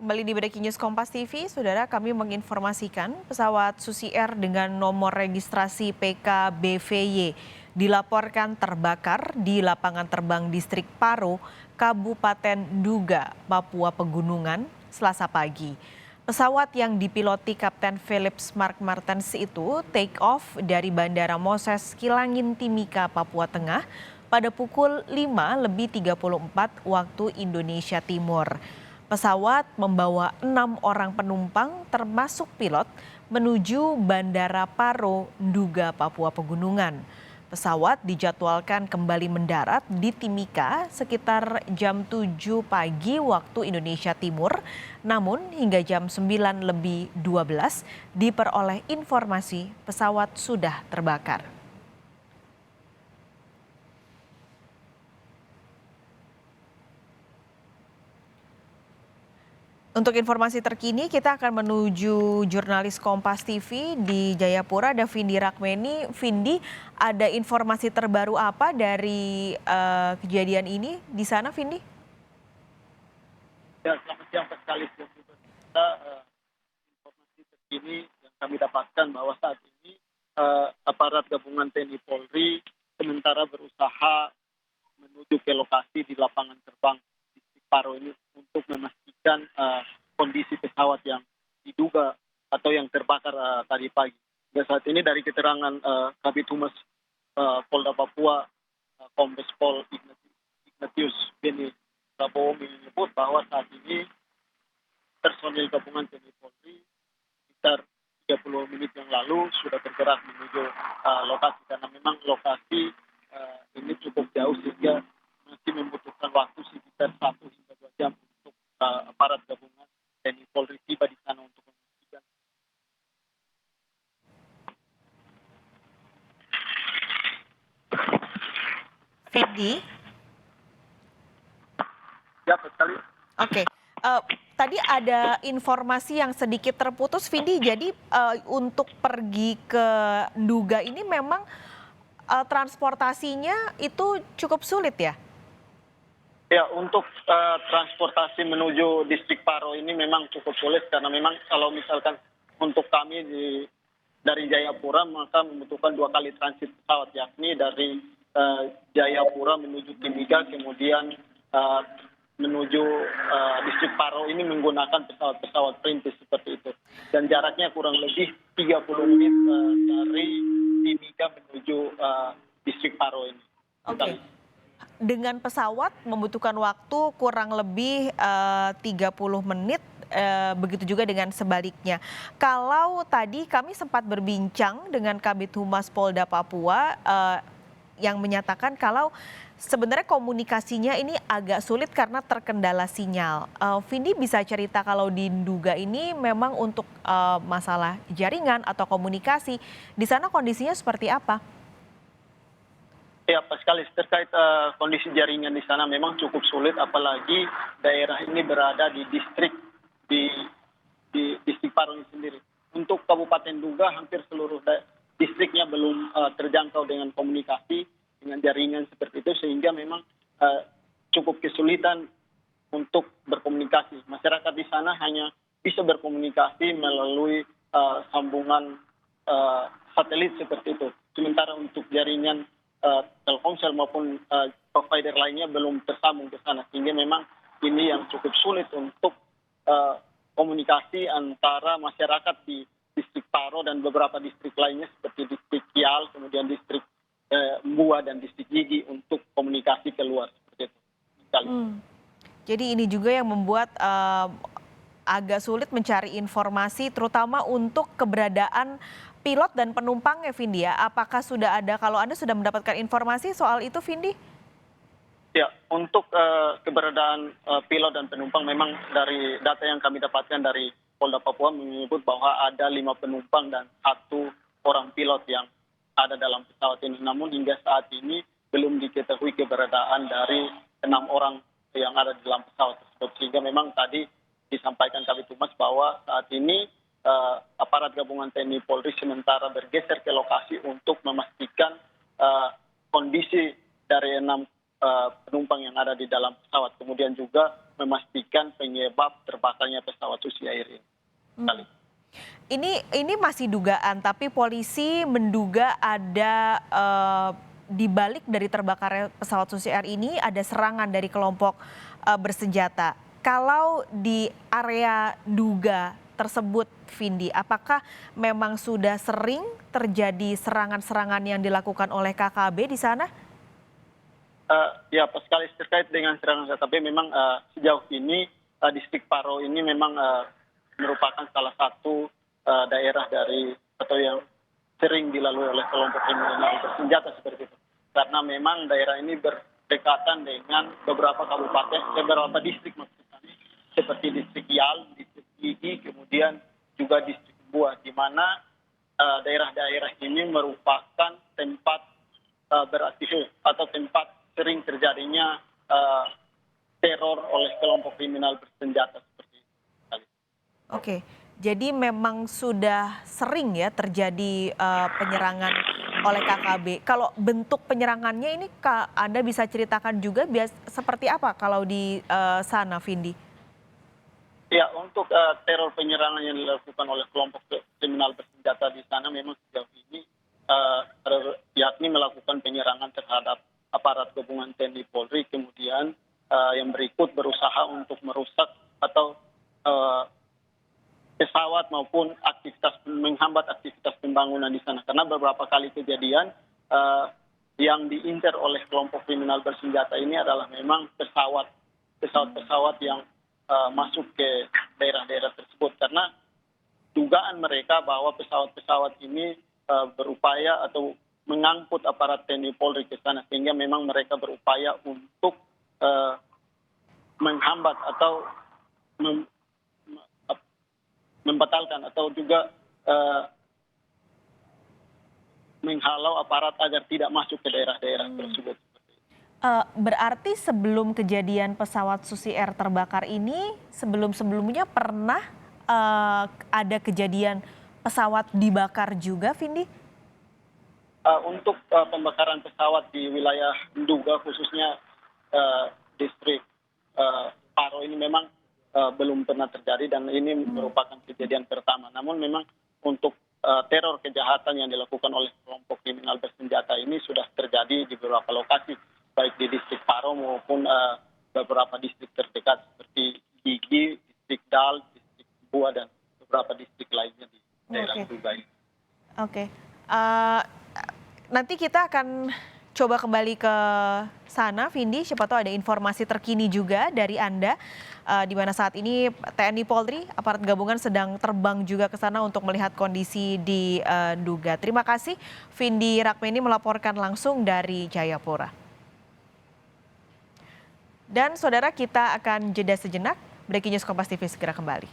kembali di Breaking News Kompas TV, Saudara, kami menginformasikan pesawat Susi Air dengan nomor registrasi PKBVY dilaporkan terbakar di lapangan terbang distrik Paro, Kabupaten Duga, Papua Pegunungan, Selasa pagi. Pesawat yang dipiloti Kapten Philips Mark Martens itu take off dari Bandara Moses Kilangin Timika, Papua Tengah pada pukul 5:34 waktu Indonesia Timur. Pesawat membawa 6 orang penumpang termasuk pilot menuju Bandara Paro, Nduga, Papua Pegunungan. Pesawat dijadwalkan kembali mendarat di Timika sekitar jam 7 pagi waktu Indonesia Timur. Namun hingga jam 9:12 diperoleh informasi pesawat sudah terbakar. Untuk informasi terkini, kita akan menuju jurnalis Kompas TV di Jayapura, ada Vindi Rakmeni. Vindi, ada informasi terbaru apa dari kejadian ini di sana, Vindi? Ya, selamat siang sekali. Kita informasi terkini yang kami dapatkan bahwa saat ini aparat gabungan TNI Polri sementara berusaha menuju ke lokasi di lapangan terbang di Paro ini untuk memastikan kondisi pesawat yang diduga atau yang terbakar tadi pagi. Dan saat ini dari keterangan Kabid Humas Polda Papua, Kombes Pol Ignatius Beni Prabowo menyebut bahwa saat ini personil gabungan TNI Polri sekitar 30 menit yang lalu sudah bergerak menuju lokasi karena memang lokasi ini cukup jauh sehingga masih membutuhkan waktu sekitar 1 hingga 2 jam untuk aparat gabungan TNI Polri tiba di sana untuk memastikan. Vindi? Ya, sekali. Oke. Tadi ada informasi yang sedikit terputus, Vindi. Jadi untuk pergi ke Nduga ini memang transportasinya itu cukup sulit ya? Ya, untuk transportasi menuju distrik Paro ini memang cukup sulit karena memang kalau misalkan untuk kami dari Jayapura maka membutuhkan 2 kali transit pesawat, yakni dari Jayapura menuju Timika kemudian menuju distrik Paro ini menggunakan pesawat-pesawat perintis seperti itu. Dan jaraknya kurang lebih 30 menit dari Timika menuju distrik Paro ini. Oke. Dengan pesawat membutuhkan waktu kurang lebih 30 menit, begitu juga dengan sebaliknya. Kalau tadi kami sempat berbincang dengan Kabid Humas Polda Papua yang menyatakan kalau sebenarnya komunikasinya ini agak sulit karena terkendala sinyal. Vindi bisa cerita kalau di Nduga ini memang untuk masalah jaringan atau komunikasi, di sana kondisinya seperti apa? Ya, pas sekali terkait kondisi jaringan di sana memang cukup sulit, apalagi daerah ini berada di distrik distrik Paro ini sendiri. Untuk Kabupaten Duga hampir seluruh distriknya belum terjangkau dengan komunikasi dengan jaringan seperti itu sehingga memang cukup kesulitan untuk berkomunikasi. Masyarakat di sana hanya bisa berkomunikasi melalui sambungan satelit seperti itu. Sementara untuk jaringan Telkomsel maupun provider lainnya belum tersambung ke sana sehingga memang ini yang cukup sulit untuk komunikasi antara masyarakat di distrik Paro dan beberapa distrik lainnya seperti distrik Kial, kemudian distrik Mbua dan distrik Gigi untuk komunikasi keluar seperti itu. Jadi ini juga yang membuat agak sulit mencari informasi terutama untuk keberadaan pilot dan penumpang ya, Vindi ya. Apakah sudah ada, kalau Anda sudah mendapatkan informasi soal itu, Vindi? Ya, untuk keberadaan pilot dan penumpang memang dari data yang kami dapatkan dari Polda Papua menyebut bahwa ada 5 penumpang dan 1 orang pilot yang ada dalam pesawat ini. Namun hingga saat ini belum diketahui keberadaan dari 6 orang yang ada di dalam pesawat tersebut. Sehingga memang tadi disampaikan Kabid Humas bahwa saat ini aparat gabungan TNI Polri sementara bergeser ke lokasi untuk memastikan kondisi dari 6 penumpang yang ada di dalam pesawat. Kemudian juga memastikan penyebab terbakarnya pesawat Susi Air ini. Kali. Ini masih dugaan, tapi polisi menduga ada di balik dari terbakarnya pesawat Susi Air ini ada serangan dari kelompok bersenjata. Kalau di area duga tersebut, Vindi, apakah memang sudah sering terjadi serangan-serangan yang dilakukan oleh KKB di sana? Ya, pas sekali terkait dengan serangan KKB, memang sejauh ini distrik Paro ini memang merupakan salah satu daerah dari atau yang sering dilalui oleh kelompok kriminal bersenjata seperti itu. Karena memang daerah ini berdekatan dengan beberapa kabupaten, beberapa distrik maksud kami, seperti distrik Yal, distrik Gigi, kemudian juga distrik Buah, di mana daerah-daerah ini merupakan tempat beraktivitas atau tempat sering terjadinya teror oleh kelompok kriminal bersenjata seperti itu. Oke, jadi memang sudah sering ya terjadi penyerangan oleh KKB. Kalau bentuk penyerangannya ini Anda bisa ceritakan juga seperti apa kalau di sana, Vindi? Ya, untuk teror penyerangan yang dilakukan oleh kelompok kriminal bersenjata di sana memang sejauh ini yakni melakukan penyerangan terhadap aparat gabungan TNI Polri, kemudian yang berikut berusaha untuk merusak atau pesawat maupun menghambat aktivitas pembangunan di sana. Karena beberapa kali kejadian yang diincar oleh kelompok kriminal bersenjata ini adalah memang pesawat yang masuk ke daerah-daerah tersebut. Karena dugaan mereka bahwa pesawat-pesawat ini berupaya atau mengangkut aparat TNI Polri ke sana, sehingga memang mereka berupaya untuk menghambat atau membatalkan atau juga menghalau aparat agar tidak masuk ke daerah-daerah tersebut. Berarti sebelum kejadian pesawat Susi Air terbakar ini, sebelum-sebelumnya pernah ada kejadian pesawat dibakar juga, Vindi? Untuk pembakaran pesawat di wilayah Nduga, khususnya distrik Paro ini memang belum pernah terjadi dan ini merupakan kejadian pertama. Namun memang untuk teror kejahatan yang dilakukan oleh kelompok kriminal bersenjata ini sudah terjadi di beberapa lokasi, baik di distrik Paro maupun beberapa distrik terdekat seperti Gigi, distrik Dal, distrik Buah, dan beberapa distrik lainnya di daerah Nduga ini. Oke. Nanti kita akan coba kembali ke sana, Vindi. Siapa tahu ada informasi terkini juga dari Anda, di mana saat ini TNI Polri, aparat gabungan sedang terbang juga ke sana untuk melihat kondisi di Nduga. Terima kasih, Vindi Rakmeni melaporkan langsung dari Jayapura. Dan saudara, kita akan jeda sejenak. Breaking News Kompas TV segera kembali.